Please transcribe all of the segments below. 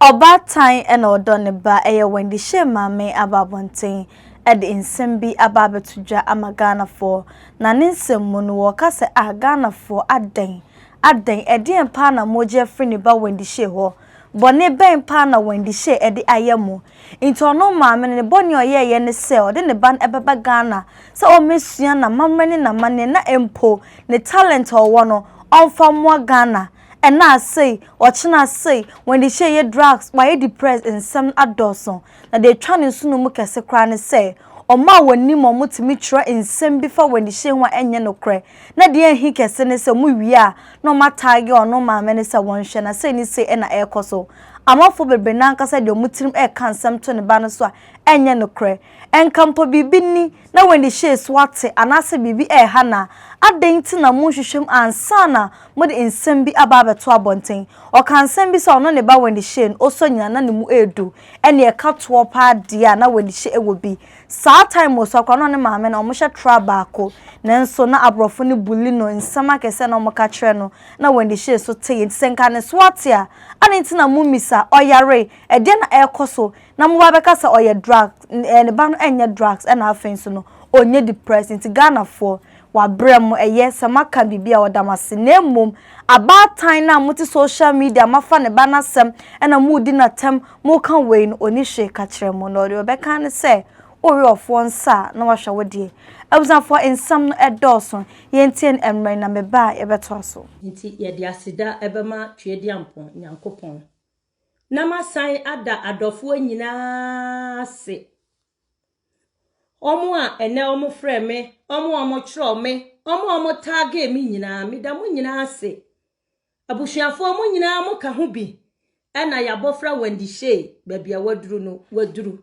Obatan and Odoneba eye Wendy She mame ababonten ede nsem bi ababetudwa amagana for na ne nsem mu no wokase agana for aden ede empa na moje free ne ba Wendy She ho bone ben pa na Wendy She ede ayemu into ono mame ne bone oyeye ne se ode ne ban ebeba Ghana se o mesua na mamrene na mane na empo ne talent owo no onfa mo Ghana. And now say, watching us say, when they share your drugs, why you depressed and some adults, now they trying to soon look at a crown and say, or ma when ni mo to meet you in same before when they share one and no cray. Now the he can send us a movie, no matter or no ma minister one shan, I say, ni say, and air coso. I'm all for the Benanka said your mutim air can some to the banner and no cray. And campo be binny, now when they share swat and I say, bibi hana. Adenti na munhwehwem ansana mode nsem bi ababa to abonten o kan nsem bi so no ne ba Wendy She oso nyina na ne mu edu ene e ka to pa dia na Wendy She ewo bi saa time o so kwa no ne maame na o mo hye tra baako nenso na abrofo ne buli no nsem akese na o mo ka kire no na Wendy She so tey nsenka ne swate a anenti na mu misa oyare e de na ekoso na mo ba beka sa oye drugs ne ba no enye drugs na afen so no onye depressed nti Ghana for wa brem eye samaka bibia odamase na emom abatan na muti social media mafa ne banasem na mudi na tem mo kan we no oni hwe ka kire mo no de beka ne se ori ofo nsa na wahwa wodie abuzafo ensam no edoso yentien emre na meba ebeto so nti ye de asida ebema twedi ampon nyankopon na masan ada adofo nyina se omo a ene omo frɛ me omo kyerɛ me omo tag me nyina me da mo nyina ase abusuafo omo nyina mo ka ho bi ɛna yabofra Wendy She babia waduru no waduru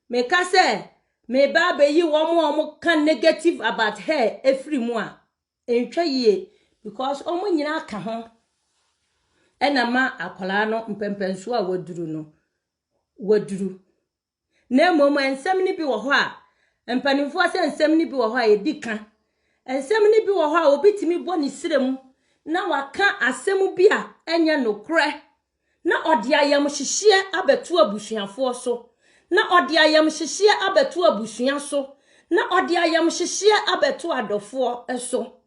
me ka sɛ me ba be yi omo kan negative about her every mu a entwa yie because omo nyina ka ho ɛna ma akola no mpempenso a waduru no waduru na momo ensem ni bi wo ho a empanimfo ase ensem ni bi wo ho a edika ensem ni bi wo ho a obitimi bɔ ne sirem na waka asem bi a enye nokre na ode ayam hyehye abeto abusuafo so na ode ayam hyehye abeto abusua so na ode ayam hyehye abeto adofo so.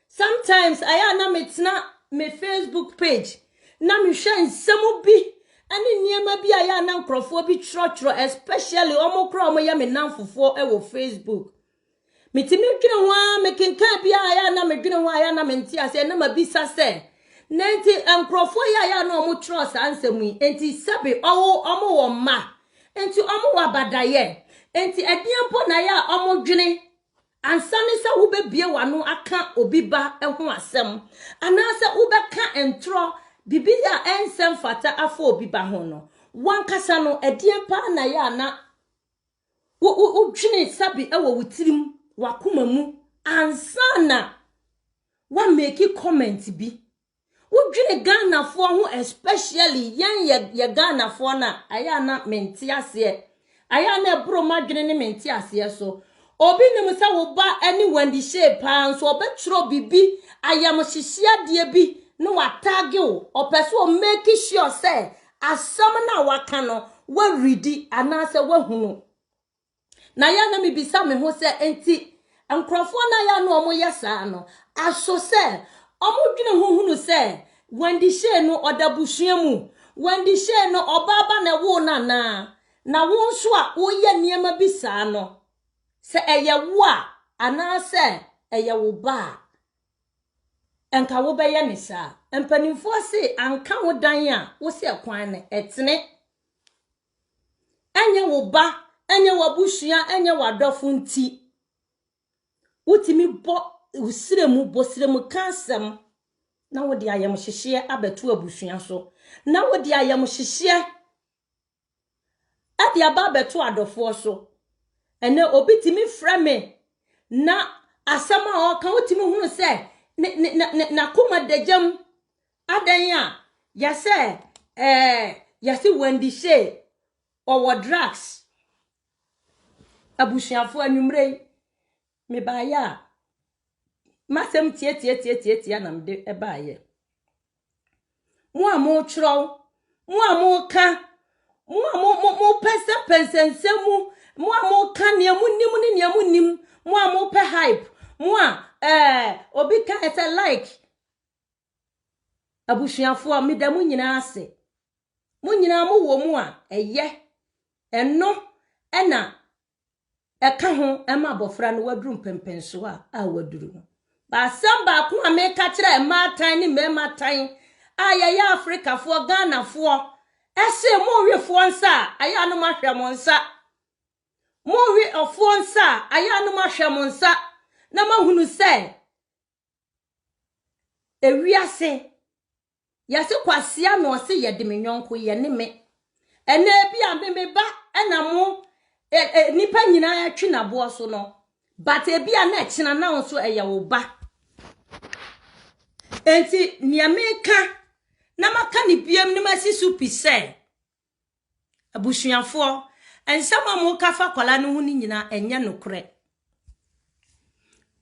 Sometimes aya na metna me Facebook page na me hwe ensem bi ani niema bi aya na nkrofo bi trotro especially omokro omo ya me namfofo wo Facebook mitimi dwene ho a mekenka bi aya na medwene ho aya na menti ase na mabisa se nenti nkrofo ya na omo trust ansem yi enti sabe omo wo ma enti omo wa badaye enti ediampo na ya omo dwene ansane se wo bebie wano aka obi ba ho asem anase wo beka entro bibia ensem fata afọ obi ba ho no wankasa no ediempa na ya na wo dwene sabi ewo wutirim wakoma mu ansana wa make comment bi wo dwene Ghana fo ho especially yan ye Ghana fo na aya na menti ase aya na ebro madwene ne menti ase so obi nim se wo ba ani Wendy She pa nso obetro bibi ayam hyehia de bi no watage wo opese o make sure say asam na waka no wa ready anase wa hunu na ya na mebisa me ho se enti nkrofo na ya no omo yesa no aso se omo dwene ho hunu se Wendy She no odabusua mu Wendy She no obaba na wo na wo nso a wo ye niema bisa no se eye wo a anase eye wo ba enka wo beye ne sa empanimfo se anka wo dan a wo se kwan ne etene enye wo ba enye wabusua enye wadofo nti wotimi bo usiremu bosiremu kansem na wo de ayam hyehye abeto abusua so na wo de ayam hyehye ade aba abeto adofo so ene obitimi frame na asama o kan wotimi hunu se na kuma dejam adan a yase yase Wendy She owo drugs abusuafo anwumrei me baaya masem tie na mde ebaaye mo a mo kyerɛw Mo amoka mo pensense mo amoka ne mu nim mo amope hype mo obi ka ese like abusuafo a medamu nyina ase mo nyina mo wo mu a eye eno ena eka ho ema bofra no waduru mpempenso a waduru ba samba ko ameka kire matan ni mematan ayaya Africa fo Ghana fo ese mo wefo nsa aya no mahwe mo nsa mo wi ofo nsa aya no mahwe mo nsa na mahunu se ewiase yase kwasia no se yede menwonko ye ne me ene bia me ba ena mo nipa nyina ya twi na bo so no but ebia na kina na nso eya wo ba enti niameka na maka ni biam ni masisu pise abusuafo ensama mo kafa kwala no hu ni nyina enye nokre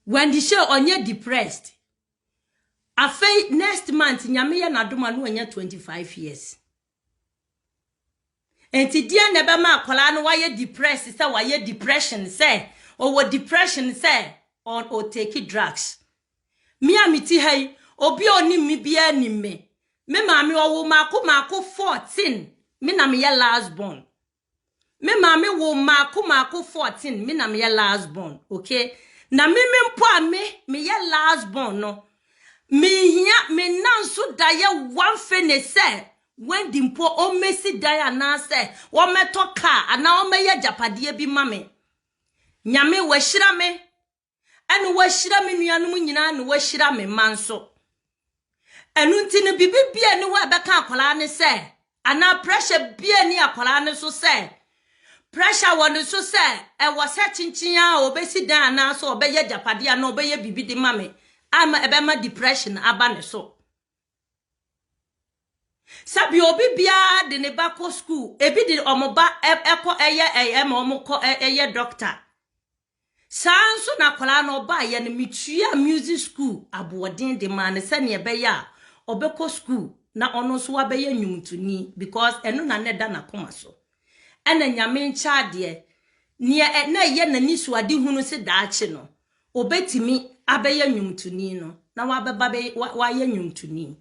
when the show onye depressed afei next month nyame ye na doma no onye 25 years enti dia na be ma kwala no waye depressed say waye depression say or depression say on or take drugs me amiti hai obi oni mi bia ni me maami wo mako 14 me na me last born me maami wo mako 14 me na me last born okay na me mpo a me last born no me hia me nanso daye one fene say when dimpo o mesi daye na say wo meto car ana o meye japade bi mame nyame wo hira me ene wo hira me nuanom nyina ne wo hira me manso enunti ne bibibia ne wa beka akwala ne se ana pressure bia ni akwala ne so se pressure won so se e wo se chinchin a obesi dan na so obeye japade na obeye bibidi mame ama ebema depression aba ne so sabi obi bia de ne bako school ebi de omoba eko eye ma omko eye doctor sanso na akwala na oba ye ne mitua music school aboden de man se ne ebe ya obeko school na ono so wabeye nyumtuni because eno na neda na koma so ena nyame ncha de ne na ye na nisu ade hunu se daache no obetimi abeye nyumtuni no na wabeba wa ye nyumtuni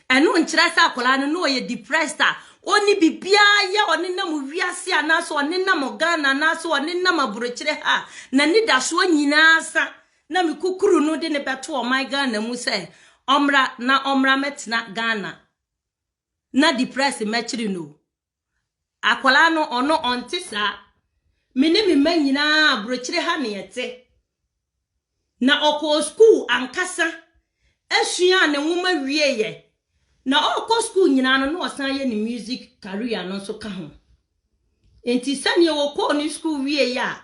eno nchira sa akola no ye depressed oni bibia ye oni na mu wiase anaso oni na mo Ghana anaso oni na maburochire ha na nida so nyina sa na mikukuru no de ne beto o my Ghana mu se omra metina Ghana na depressed mechiri no akwala no ono ontisa mene me manyina abrochire ha ne yete na oko school ankasa asua ne nwoma wieye na oko school nyina no osan ye ni music career no so ka ho enti sane wo ko ni school wieye a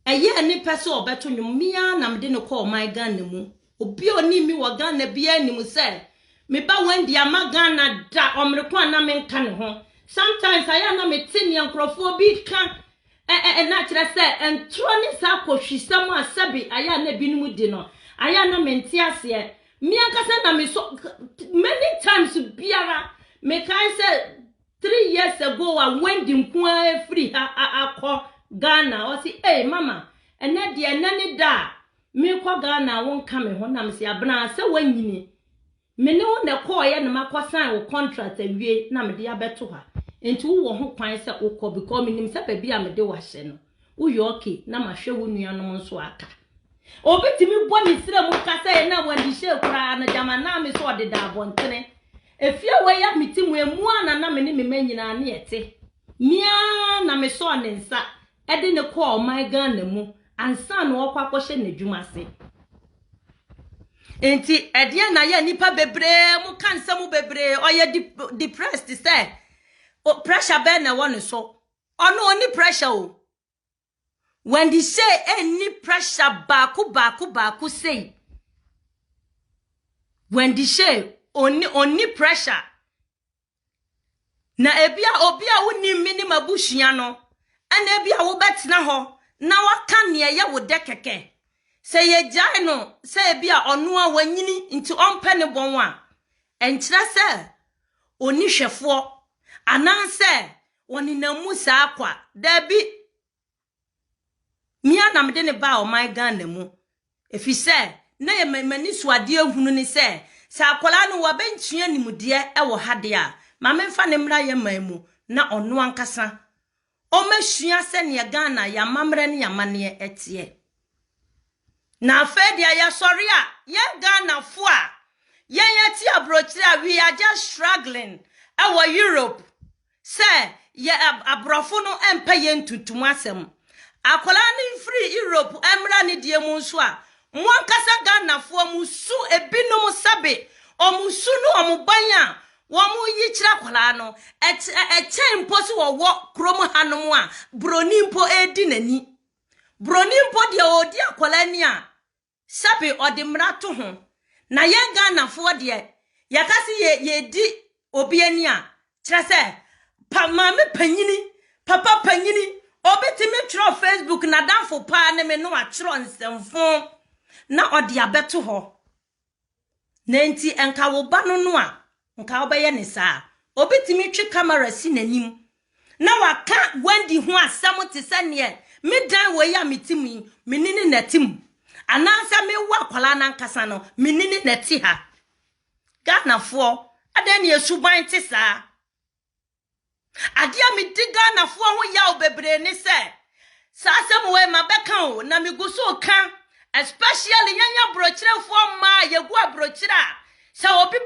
eye ni pese obeto nwumia na mede ne call my Ghana mu obi oni mi wo Ghana bia ni mu se me ba wendi ama Ghana da omrekwa na me nka ne ho sometimes aya na me tini ankrofo bi ka na kire se entro ni sa kohwisam asabi aya na binumu di no aya na me ntiase mi akasa na me so many times biara me kai say 3 years ago I went in kwa free akọ Ghana o si mama ene de enani da me kwa Ghana won ka me ho na me se abna se wanyini me ne won de call ye na makosan wo contract awie na me de abeto ha enti wo ho kwan se ukọ because me nim se ba bia me de wa hye no wo yo okay na ma hwe wo nuanom nso aka obetimi bo ni sire mu ka se na wandi hye kura na jama na me so de da abontene efie we ya mitimu emu ana na me ne me manyina na yete mia na me so ne nsa e de ne call my Ghana mu ansa na okwa kwhye na dwuma se enti ede na ya nipa bebre mu kansa mu bebre oye depressed say pressure be na won so ono oni pressure o when they say any pressure baku say when they say oni pressure na ebia obia woni minimum abushia no ana ebia wo betina ho na waka ne ye wo de keke se ye jai no se ebia ono a wanyini nti ompe ne bon a enkyira se oni hwefo ananse woni namu sa akwa dabi mia na mede ne ba o my Ghana mu efise na ye mani suade ehunu ni se sa akola no wa bentua nimude e wo hade a ma memfa ne mra ye mamu na ono ankasa o masua se ne Ghana ya mamre ne ya mane etie na afede ya sori a ye Ghana fo a ye ti abrochire a we are just struggling our Europe say ye abrofo no empa ye ntutum asem akola ni free Europe emra ne die mu nso a mo ankasa Ghana fo mu su ebinom sabe o mu su no o mu banya wo mu yi kira akola no chen posi wo krom hanom a broni mpo edi nani broni mpo de odi akola ni a sabe odi mrato ho na ye Ghana fo de yakasi ye di obi ani a kira se pa mame panyini papa panyini obetimi tro Facebook na danfo pa ne me no atro nsemfo na odi abeto ho na nti enka wo ba no a nka wo beye ne saa obetimi twi camera si nanim na waka Wendy ho asam te sane me dan wo ya metimi menini natim anansa me wa kwala na nkasa no menini nati ha Ghana fo adan ne suban te saa adia mi diga na fo ho ya obebre ni se sa asem we mabeka o na mi guso ka especially yanya brochire fo ma yegu abrochire sa obi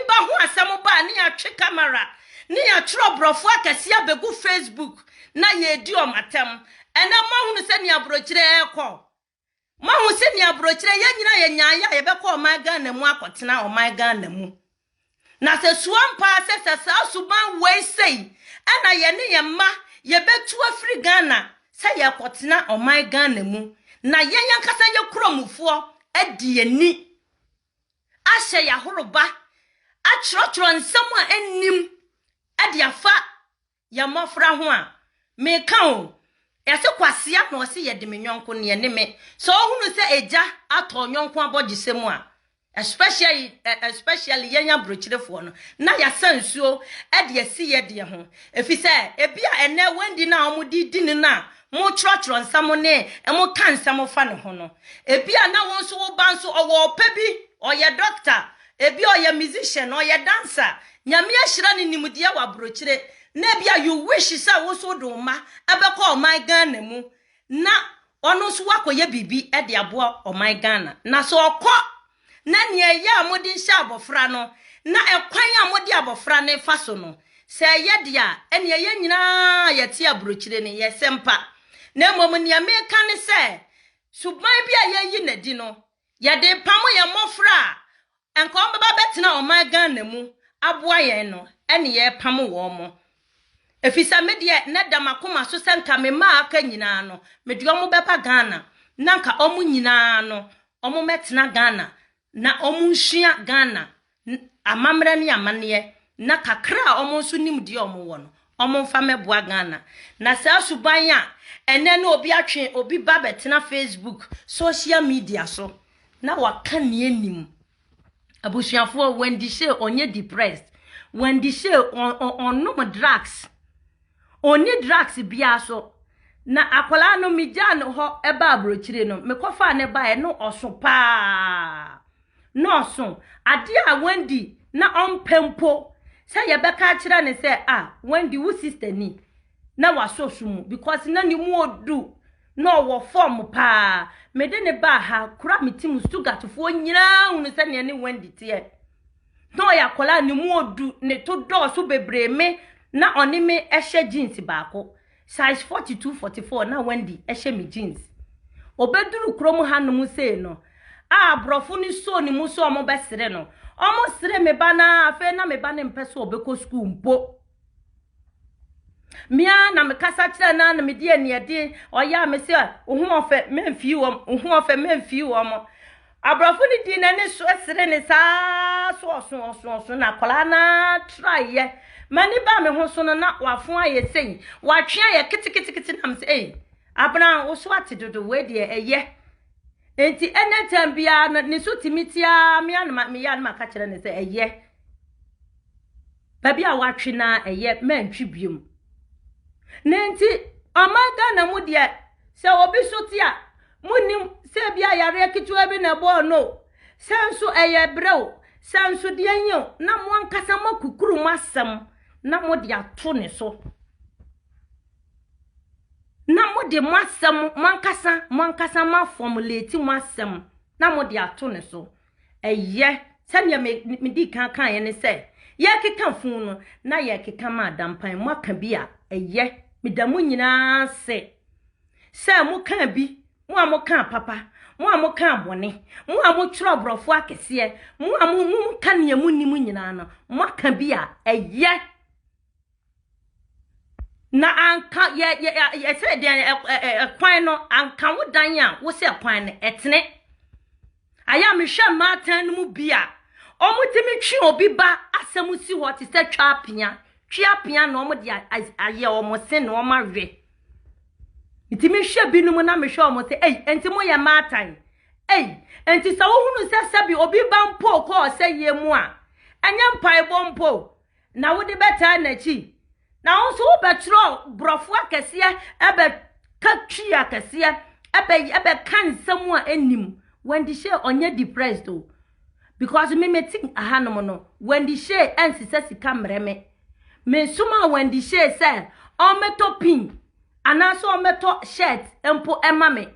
ba ho asem ba ni atwe camera ni atro brofo akase abegu Facebook na ye di o matem ena ma hunu se ni abrochire ekọ ma hu se ni abrochire yanyina ye nyaaya ye beka o my Ghana mu akotena o my Ghana mu na se suampa se sa suban we sei ana ye ne ye ma ye betu afri Ghana se ye kotena o my Ghana mu na ye yankasa ye kromufo adi ani ahye ya horoba atrotro nsam a ennim adi afa ya mofra ho a me kan o yase kwasia na o se ye de me nyonko ne ne me so ohunu se eja ato nyonko abogisemu a especially yenya brochirefo no na ya sansuo e de asi ye de ho efise ebia ene Wendy na omudi ni na mo trotro nsam ne e mo kan nsam fa ne ho no ebia na won so wo ban so owo pabi oye doctor ebia oye musician oye dancer nyame ahira ne nimdia wa brochire na ebia you wish say wo so do ma abekọ o my Ghana mu na ono so wakoye bibi e de abo o my Ghana na so okọ na ne ya amodi nhyɛ abofra no na ekwan amodi abofra ne fa so no se ye dia ene ye nyina ye tie abrochire ne ye sempa na mom ne me ka ne se suban bia ye yi nadi no ye de pamo ye mofra enka o baba betena o my Ghana mu aboa ye no ene ye pamo wo mo efisa me de na damakoma so senka me ma aka nyina no me de omo beba Ghana na nka omo nyina no omo metena Ghana na omunhia Ghana amamre ne amane na kakra omonso nimdi omo no omomfa meboa Ghana na sa suban a ene na obi atwe obi ba betena Facebook social media so na waka ne anim abusuafo Wendy Shay onye depressed Wendy Shay on drugs oni drugs bia so na akwala no migya no ho eba abrochire no mekofa ne ba e no oso pa no so ade a Wendy na ompempo say ye beka kire ne say Wendy wo sister ni na wasosumu because na ni mu odu no wo form pa me de ne ba ha kura metim sugatfo nyina hunu say ne Wendy tie no ya kola ni mu odu ne to do so bebre me na oni me ehye jeans baako size 42 44 na Wendy ehye me jeans obeduru krom hanum say no brofo ni so ni mu so omo besere no omo sere me ba na afa na me ba ne mpeso obeko school mpo mia na me kasa kire na me de aniede oya me se ohu ofe memfi wo ohu ofe memfi wo mo abrofo ni di na ne so sere ne sa so na kola na try ye mani ba me ho so no na wafo aye sei watwe aye kitikiti na me se abna wo so atidodo we de eye enti enetem bia ni so timitia me ya na ka kire ne se eye baby a watwe na eye mentwi biom nenti amaga na mu de se obi so ti a munim se bia yare kitua bi na bo no sanso eye brew sanso de anyo na mo ankasa makukuru masam na mo de ato ne so na mo de masam mankasa ma formulate masam na mo de ato ne so eye sanya me di kan ye ne se ye keka fun no na ye keka ma dampan mo aka bi a eye me da mo nyina se mo kan bi mo kan papa mo kan bone mo twro brofo akese mo kan ye mu nim nyina no mo aka bi a eye na anka ye se de kwan no anka wo dan a wo se kwan no etene aya me hwe matan mu bia omutimi twi obi ba asem si ho te se twa apia na omo de aye omo se na omo awe itimi hwe binum na me hwe omo se enti mo ye matan enti sa wo hunu se sabi obi ba mpo ko se ye mu a anya mpai bompo na wo de beta na chi na onso wo betro brofo akese ebe katwi akese ebe kan samu a enim when the she onye depressed o because me meeting ahanom no when the she ensisa sika mreme me suma when the she say o meto pin anaso o meto shirt empo emame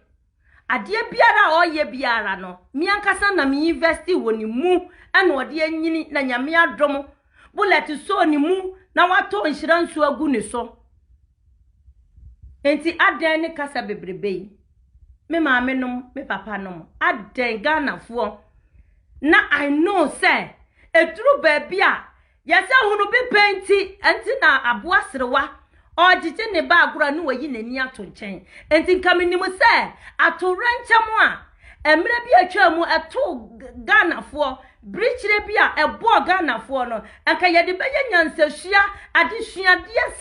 ade biara o ye biara no mi ankasa na mi investi woni mu ena ode anyini na nyame adom bullet so ni mu na wato nhiransu agu ne so enti adan ne kasa bebrebe me maame nom me papa nom adan Ghanafo na I know say eduru baabi a yesa hunu bi penti enti na aboaserewa ojije ne ba agora no wayi nani ato nchen enti nkamenim say ato rencham a emre bi atwa mu eto Ghanafo brichire bi a ebo Ghanafo no anka yede beye nyansahua adesua de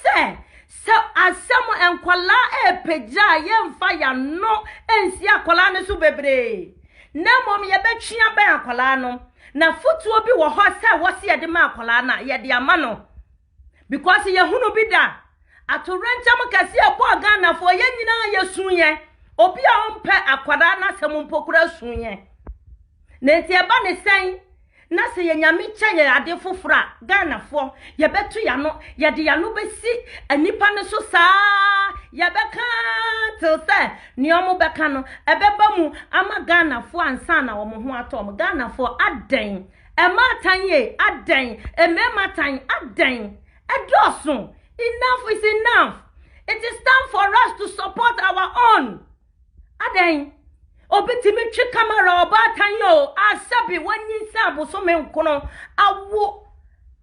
se asem enkwala epeja ye mfa ya no ensi akwala ne so bebre na mom ye betwea ban akwala no na futuo bi wo ho se wo se yede ma akwala na yede ama no because ye hunu bi da atorencham kase ebo Ghanafo ye nyina ye sunye obi a ompe akwala na sem mpokura sunye na enti eba ne sen na se ye nyame kye ade fofora Ghanafo ye betu ya no ye de ya no besi anipa ne so saa ye beka till say ni omo beka no ebeba mu ama Ghanafo ansa na omo ho atom Ghanafo aden ematan ye aden emematan aden edosun enough is enough. It is time for us to support our own aden obetimi twi camera obatan yo asabi wanyin sabo so me nkono awo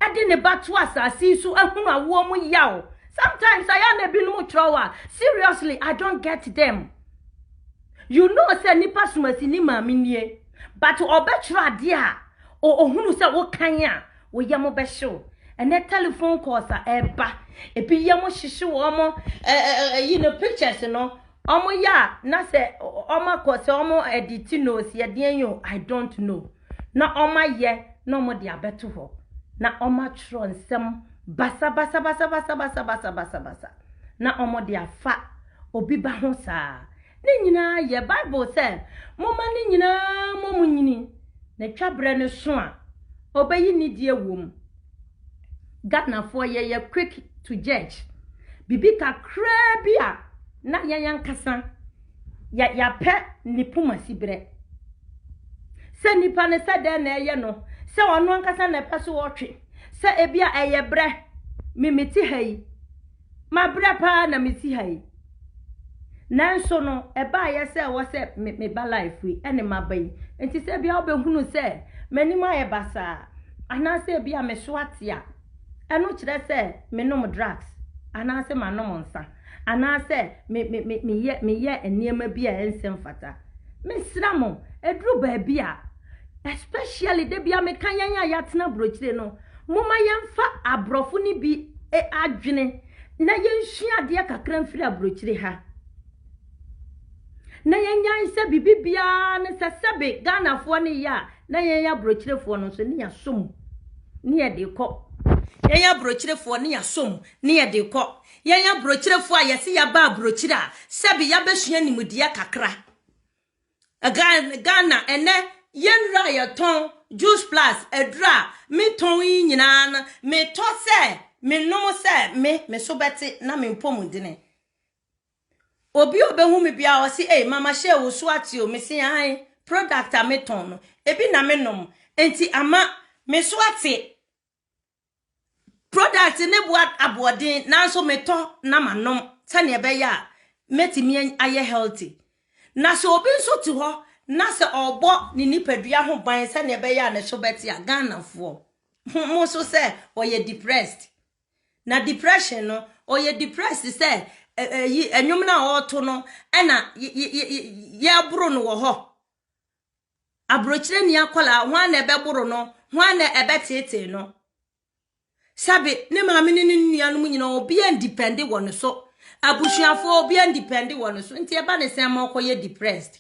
ade ne batu asasi su ehunu awo mu yawo. Sometimes I am a binu trowa. Seriously, I don't get them. You know say nipa sumasi ni maami nie but obetro dia o hunu say wo kanya wo yamo be show and that telephone calls are eba ebi yamo hihye wo mo you know pictures no omo ya na se omo ko se omo edit no se de enyo I don't know na omo ye na omo de abeto ho na omo tro nsem basa na omo de afa obi ba ho saa ni nyina ye Bible say moma ni nyina momu nyini na twabre ne so a obayi ni die wom Ghanafo ye quick to judge bibi kakra bia na yan kasa ya pe nipuma sibre se nipa ne se de na eye no se ono ankasa na pe so wotwe se ebia eye bre mimiti hai ma bre pa na miti hai nanso no eba ye se wo se me ba life wi ene mabai enti se bia obehunu se manima ye basa ana se bia me so atia eno kire se me nom drugs ana se ma nom nsa ana se me ye eniema bia ensem fata me sramo edru ba bia especially de bia me kan yan ya tena brochire no moma yemfa abrofu ni bi adwene na yenhua de kakra mfiri abrochire ha na yenyan se bibibia ne sesebe Ghanafo ne ya na yenya brochirefo no so ne ya som ne ya de ko yenya brochirefo ne yasom ne yede kɔ yenya brochirefo a yesi ya ba brochira sebi ya besua nimudia kakra Ghana ene yenra ya ton juice plus edra me ton yi nyina na me to se me no se me so beti na me mpom dine obi obehu me bia o si mama she wo so ati o me se han product a me ton no ebi na me nom enti ama me so ati product ne boat abodin nanso me to na manom sane ebe ya metimi aye healthy na so obi nso ti ho na se obo ni nipadua ho ban sane ebe ya ne so beti a Ghana fo mo so se oye depressed na depression no oye depressed se enwum na oto no na ya buru no wo ho abrochire ni akola ho na ebe buru no ho na ebe tete no sabe ne maame ne nuanu mu nyina obi independent won so abusuafo obi independent won so nti eba ne sen ma okoye depressed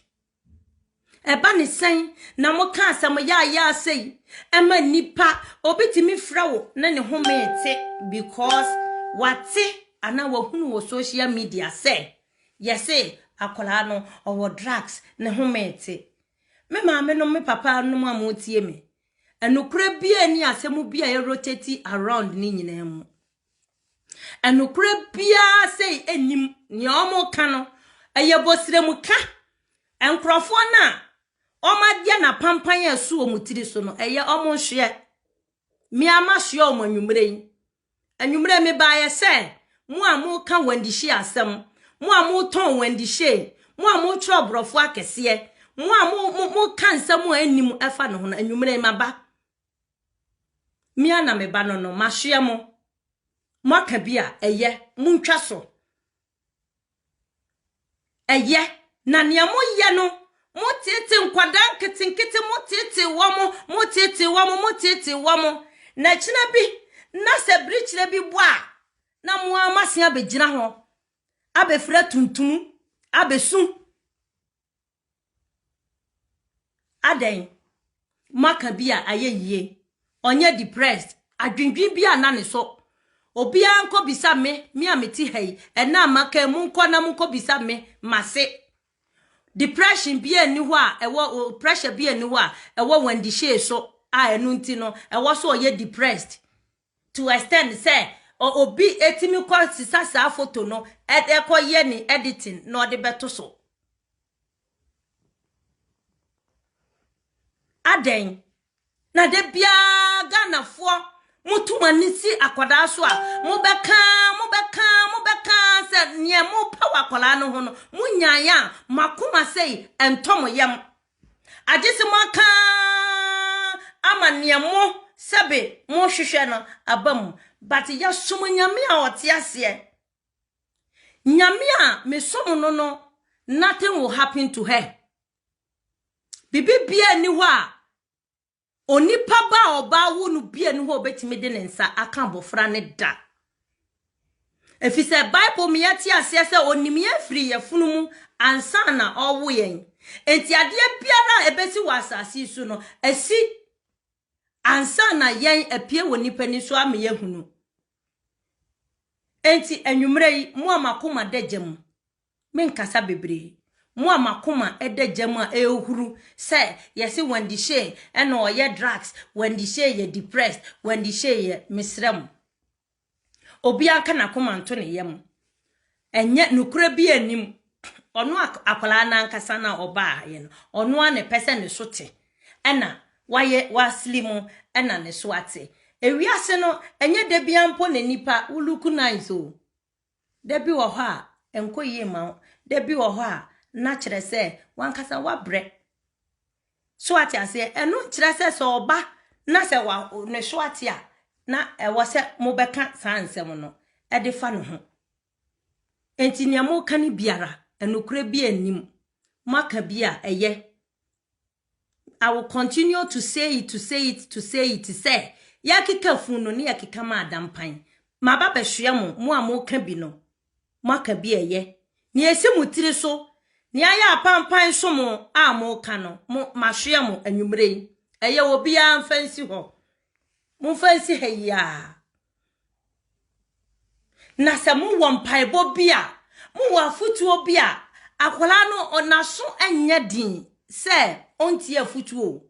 eba ne sen na mo ka asem ya sei ema nipa obi timi fra wo na ne ho mete because wate ana wahunu wo social media say yese akola no owo drugs ne ho mete me maame no me papa no ma mo tie me enukure bia ni asemu bia ye rotate around ni nyina mu enukure bia say enim ni omo ka no eye bosire mu ka enkrofo na omadia na pampan asu omutiri so no eye omo hwe mi amahwe omo anwumre me ba ye say mu amu ka wandihye asem mu amu ton wandihye mu amu trobrofo akese mu amu kansam anim efa no ho anwumre maba mi ana me ba no mahwe mo maka bia eye muntwa so eye na ne mo ye no motete nkwadan ketinkete motete wo na china bi na se brichire bi bo a na mo amase abegina ho abefra tuntum abesu aden maka bia ayeye onye depressed adwindwin bia na ne so obi anko bisa me ameti hei ena maka mu nko na mu nko bisa me mase depression bia ni ho a ewo pressure bia ni ho a ewo wandihye so a enu nti no ewo so oye depressed to extend say obi etimi kwa sisa photo no ekoye ni editing no de beto so aden na de bia Ghana fo mutumani si akwada so a mobeka se nie mo power akwala no ho no munyanya makoma sei entom yem agese maka ama nie mo sebe mo hwehwe no abam but ya som nyame a ote ase nyame a me som no nothing will happen to her bibi bia ni ho a onipa ba oba wo no bia ni ho obetime de nensa aka bofra ne da efise bible me yati ase se onimi afiri yefunu mu ansa na owo yen enti ade biara ebesi wasasi su no asi ansa na yen apie wonipa ni so ame yehunu enti enwumre yi mu amakoma degem menkasa bebre mu amakoma edegem a ehuru se yesi wandihye ena oye drugs wandihye ye depressed wandihye ye misrem obi anka na koma nto ne yem enye nukura bi anim ono akwala na ankasa na oba ye no ono a ne pese ne sote ena waye waslimu ena ne swate ewiase no enye de bia mpo ne nipa uluku nice o de bi wo ho a enkoyie ma de bi wo ho a na kire se wankasa wabre swate ase eno kire se so oba na se wa ne swate a na ewo se mobeka sansem no e de fa no ho enti ne mo ka ni biara enukure bi anim maka bia eye I will continue to say it say yakika funu ni yakika ma adampan ma baba hwe mo amoka bi no maka bi eye ni esi mutiri so ni aya apampan so mo amoka no mo ma hwe mo anwumre eye obi a mfansi ho mo mfansi ha ya na se mu wo mpaebo bia mu wo afutuo bia akwala no onaso anya din se onti afutuo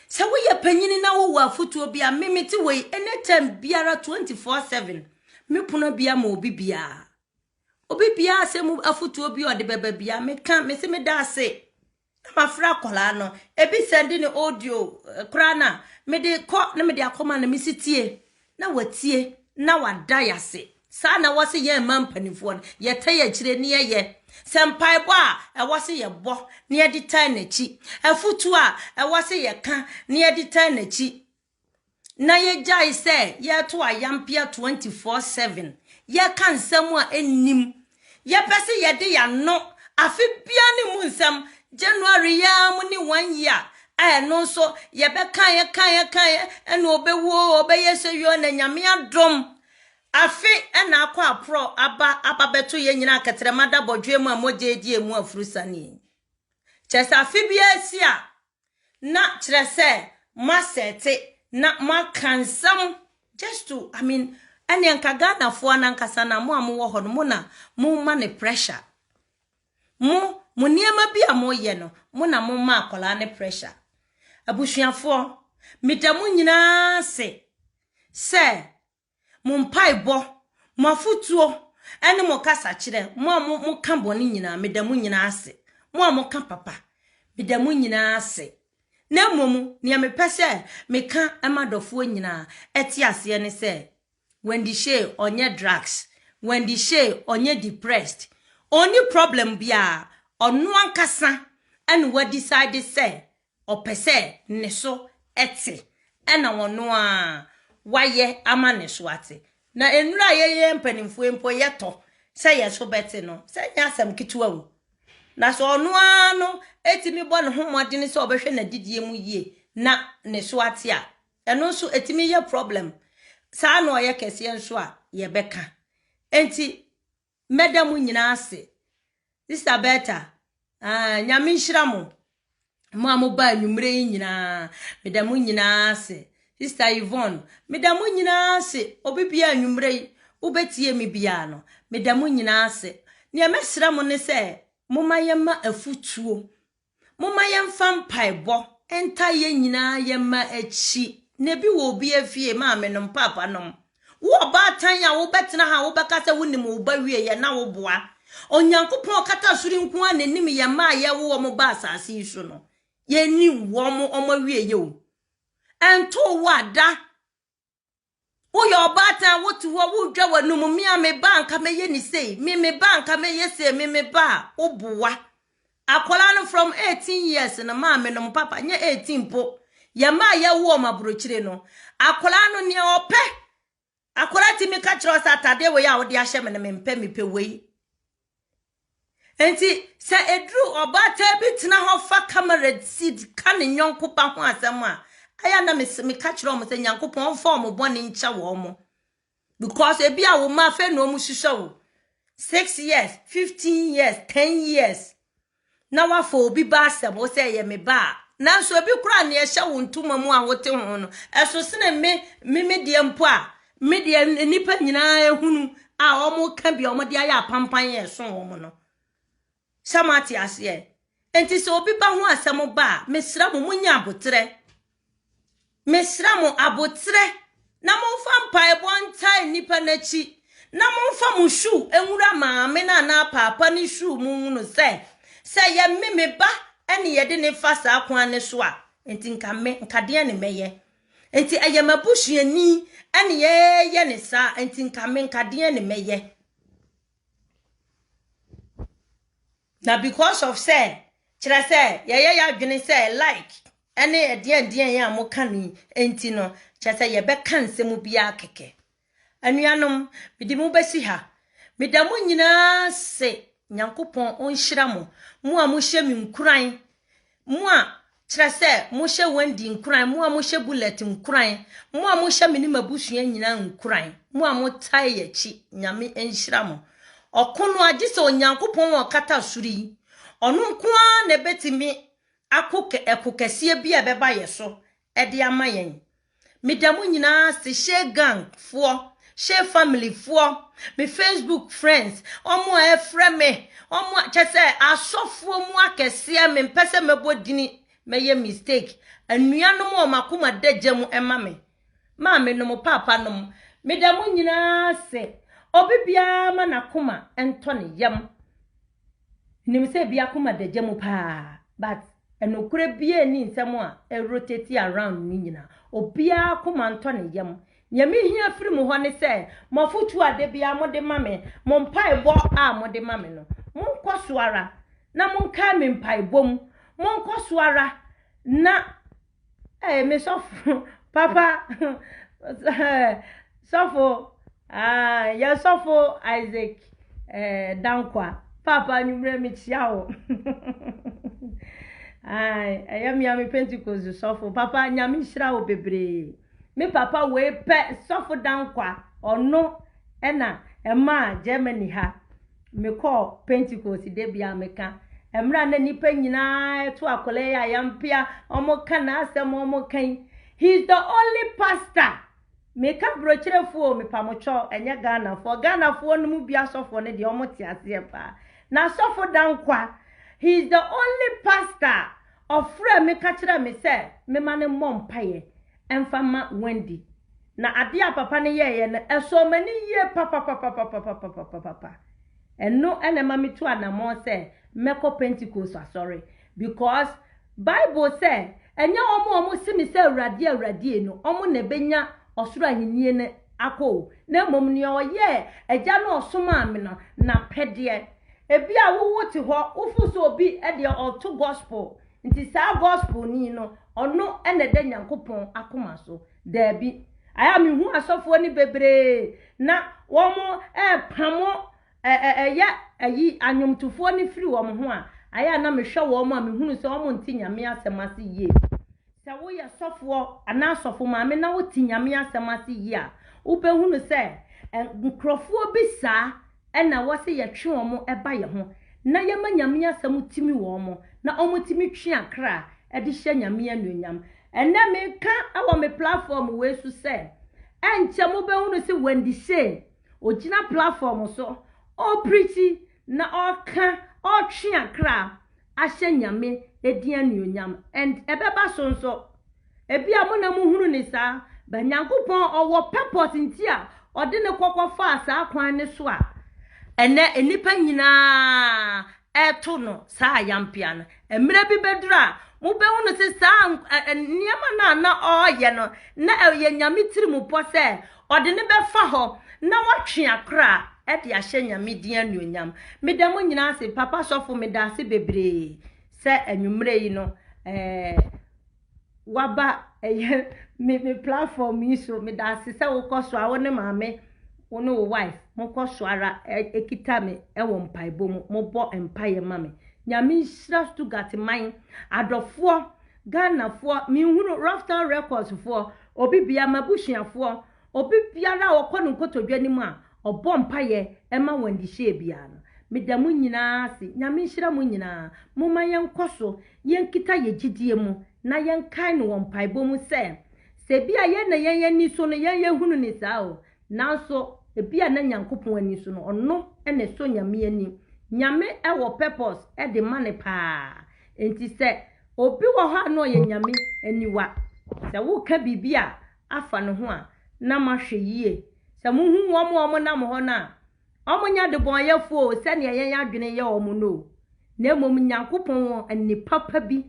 se wo ye panyini na wo afutuo bia memeti we anytime biara 24/7 me pono bia ma obi bia se mu afutuo bia ode beba bia me kan me se me da ase ma fra akwala no ebi send ni audio krana me de ko na me de akoma na me sitie na watie na wada yase sa na wase ye mampanifo no ye taye kire ne ye senpai bo a wase ye bo ne ye ditai na chi afutu a wase ye ka ne ye ditai na chi na ye jai se ye to ayampia 24/7 ye kan nsam a ennim ye pese ye de ya no afi bia ne mu nsam January ya mu ni 1 year no so ye be kan eno obewo obeyese yo na nyame adom afi na akwa apro aba beto ye nyina ketere mada bodwe mu amoje die mu afurusani chesa afi bia sia na kire se masete na makansam just to ene nka Ghana fo na nkasa na mo amwo ho no mo na mo ma ne pressure mo niema bia mo ye no mo na mo ma akola ne pressure abusuafo mitamu nyina se mo mpaibo mo afutuo ene mo kasa kire mo kan boni nyina medamu nyina ase mo kan papa medamu nyina ase na momu ne me pese me kan amadofo nyina eti ase ne se Wendy Shay onye drugs Wendy Shay onye depressed only problem bia onu ankasa ene wa decide say opese ne so eti ena wono a waye ama ne so ate na enura ye mpanimfo empo yeto say ye so beti no say nyasam kituwa wu na so onu ano etimi bo ne homodene say obehwe na didie mu yie na ne so ate a eno so etimi ye problem sa no ye kese nso a ye beka enti medamu nyina ase Sister Beta nyame nhira mo mo ba nwumre nyina medamu nyina ase Sister Yvonne medamu nyina ase obibia nwumre ubetie mi bia no medamu nyina ase ne mesra mo ne se momayema afutuo momayemfa mpaibo enta ye nyina yema achi ne bi wo bi afie ma menom papa nom wo ba tan ya wo betena ha wo beka se wonim wo ba wie ye na wo boa onyankopon kata suri nko anenim ye ma ye wo mo ba asase isu no ye ni wo mo wie ye o ento wada wo yo ba tan wo tu wo dwa wanum mi ame banka me ye ni sei me banka me ye sei me ba wo boa akola no from 18 years na ma menom papa nye 18 po ye ma ye wo mabrochire no akola no ne ope akola ti mi ka kiro Saturday we ya wo de ahye me ne me pe we enti se edru obata bitina ho fa camera seed kan nyonko pa ho asem a aya na me ka kiro mo se nyankopon form boni ncha wo mo because e bia wo ma fe no mu hwehwe wo 6 years 15 years 10 years na wa fo obi ba asem wo se ye me ba na so obi kura na ye hye wo ntuma mu a wote ho no eso se na me de mpo a me de nipa nyina ehunu a omo ka bia omo de aya pampan ye so wo no samati ase enti so obi ba ho asem ba mesra mo munya abotre mesra mo abotre na mo fa mpa ebo ntai nipa nachi na mo fa mo shu enwura maame na papa ni shu mu no se ye me ba ene ye de ne fa sa kwan ne so a enti nka de ne meye enti ayamabusuani ene ye ne sa enti nka de ne meye na because of say kira say ye ya dwene say like ene de ya mo kan enti no kira say ye be kan nsemu bia keke anuanom bidi mu besi ha medamu nyina se nyankopon onhyira mo a mo hye mi nkuran mo a kira say mo hye Wendy nkuran mo a mo hye Bullet nkuran mo a mo hye me ni mabusua nyina nkuran mo a mo tai yachi nyame enhyira mo okono agise onyankopon okata suri onu nko a na betimi ekokese bia beba yeso ede ama yen medamu nyina se she gang fo share family for me Facebook friends omo e frɛ me omo chese asofo mu akese me mpese mebodini meye mistake anuanom o makoma dagem ema me maame no mo papa no me da mo nyina se obibia ma nakoma ento ne yam nim se bia akoma dagem pa but enokure bia ni nsem a rotate around ni nyina obia akoma ento ne yam nyame hia firi mu ho ne se mofutu ade bia mo de mame mo mpaebo a mo de mame no mo nkoso ara na mo nka me mpaebom mo nkoso ara na me sofo papa sofo ya sofo Isaac dankwa papa nyumre me chiao ayam ya me Pentecost sofo papa nyame hira wo bebre me papa we pe sofo dankwa ono ena ema Germany ha me call Pentecost de bia meka emra na nipa nyina to akole ya yampia omo kana asem omo kan. He's the only pastor me ka brochirefo me pamocho enye Ghana fo no mu bia sofo ne de omo ti ase pa na sofo dankwa. He's the only pastor of free me ka kire me say me ma ne mompaye emfama Wendy na ade a papa ne ye no eso mani ye papa eno ene ma me to anamo say meko Pentecost sorry because Bible say enya omo simi say awrade no omo na benya osoro ahinie ne akọ na mom ne oye eja na osoma ame no na pede ebi a wo ti ho ufu so obi e de auto gospel nti sa gospel ni no ono ene de Nyankopon akoma so da bi aya me hu asofo ni bebre na wo mo pamo ya ayi anyomtufo ni firi wo mo ho a aya na me hwe wo mo a me hunu se wo mo nti nyame asemase ye se wo ya sofo ana sofo ma me na wo ti nyame asemase ye a wo be hunu se nkrofo bi sa ena wo se ye twe wo mo eba ye ho na ye ma nyame asem timi wo mo na omo timi twe akra e de hye nyame anuonyam ena me ka awo me platform we su se enche mo be hunu se Wendy Shay ogina platform so o preach na o ka o twe akra ahye nyame edi anuonyam and ebeba so ebi amona mu hunu ni sa ba Nyankopon owo purpose ntia ode ne kokofo asa akwan ne so a ene enipa nyina eto no sa yampia no emre bi bedura mu be hunu se sa niama na oye no na ye nyame tiri mu po se ode ne befa ho na watwe akra ede ahye nyame di anuonyam medamo nyina se papa sofo medase bebre se anwumre yi no waba me platform yi so medase se wo koso a wo ne maame wo ne wo wife mo koso ara ekita me wo mpaebo mo bo empaye mame nyame hira Stuttgart man adofo Ghana fo mi hunu Rafton Records fo obi bia mabusuafo obi biara okono nkotodwa ni mu a obo mpaye ema Wendy Shay bia no medamu nyina se nyame hira mu nyina mo ma yenkoso yenkita yegidie mu na yenkan no wompaebo mu se bia ye na yen ni so no yen hunu ni saa o nanso bia na Nyankopon ani so no ono ene so nyame ani nyame ewo purpose e de mane pa enti se obi wo ha no ye nyame aniwa se wo ka bibia afa no ho a na mahwe yie se mo hu wo na mo ho na omonya de bon yefo se ne yen adwene ye wo mo no na mom Nyankopon ani papa bi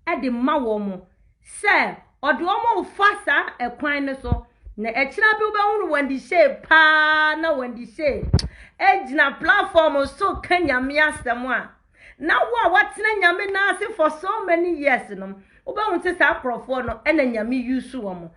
e de ma wo mo se ode wo mo fasa ekwan ne so na ekira bi wo be hunu Wendy Shay pa na Wendy Shay ejina platform so kanyame asem a na wo watena nyame na ase for so many years no wo be hunu se sa krofo no e na nyame use wo mo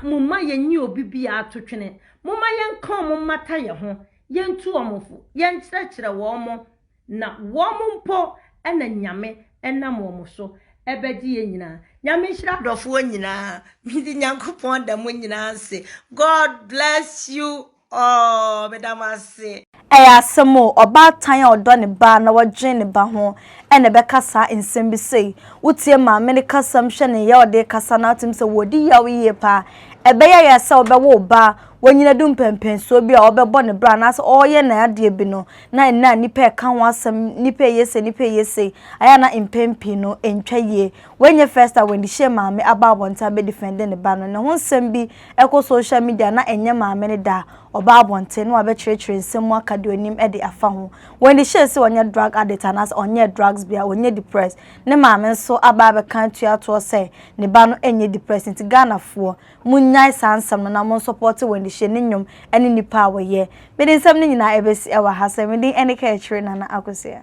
mumma yenyi obi bia atotwene mumma yenkan mo mata ye ho yentu omofo yenkyerɛkyerɛ wo mo na wo mo mpo e na nyame enam wo so ebedi ye nyina nyame hira dofo nyina midi Nyankopon da mo nyina se God bless you all bedamase asemo oba tan odo ne ba na wodwen ne ba ho ene be kasa ensem bi sei wotie ma me ne kasa mhwe ne ye ode kasa na atim se wodi yawo ye pa ebe ya se obe wo ba wanyina dum pempen so bi a obebo ne bra na so oye na ade bi no na nipa ka ho asem nipa yese aya na impempi no entwa ye wenye first a Wendy Shay maame aba abonta be defend ne ba no ne ho nsem bi eko social media na enye maame ne da oba abonte no abetrekere nsem aka de onim e de afa ho Wendy Shay se onye drug addict anas onye drugs bia onye depressed ne maame nso aba be kan tuato se ne ba no enye depressed nti Ghana fo munyai sansam no na mon support Wendy Shay ne nyom ene nipa awoye me de nsem ne nyina ebesi ewa ha se me de ene ka ekire na na akosia